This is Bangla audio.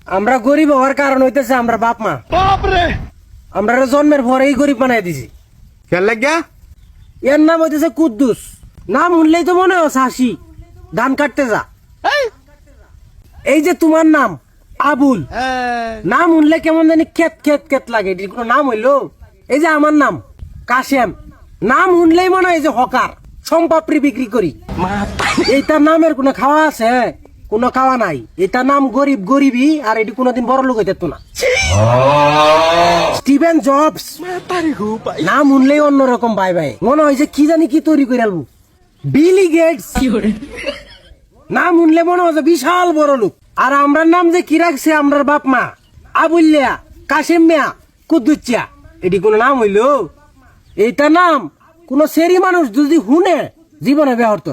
আমরা গরিব হওয়ার কারণ হইতেছে আমরা বাপ মা। আমরা জন্মের পরেই গরিব বানাই দিছি। খেয়াল লাগিয়া এর নাম হইতেছে কুদ্দুস। নাম শুনলেই তো মনে হয় হাসি, ধান কাটতে যা। এই যে তোমার নাম আবুল, নাম শুনলে কেমন জানি খেত খেত খেত লাগে, এটির কোনো নাম হইলো? এই যে আমার নাম কাশেম, নাম শুনলেই মনে হয় যে হকার, সম্পাপড়ি বিক্রি করি। এইটার নামের কোনো খাওয়া আছে? কোনো খাওয়া নাই। এটার নাম গরিব গরিবই, আর এটি কোনোদিন বড় লোক হইতে না। স্টিভেন জবস, নাম শুনলেই অন্যরকম বাই বাই, মনে হয় যে কি জানি কি তৈরি করে আলবো। বিলি গেটস, নাম শুনলে মনে হয় যে বিশাল বড় লোক। আর আমরার নাম যে কি রাখছে আমরার বাপ মা, আবুল্লিয়া, কাশেম মিয়া, কুদ্দুচিয়া, এটি কোন নাম হইলো? এইটা নাম কোন সেরি মানুষ যদি শুনে জীবনে ব্যর্থ।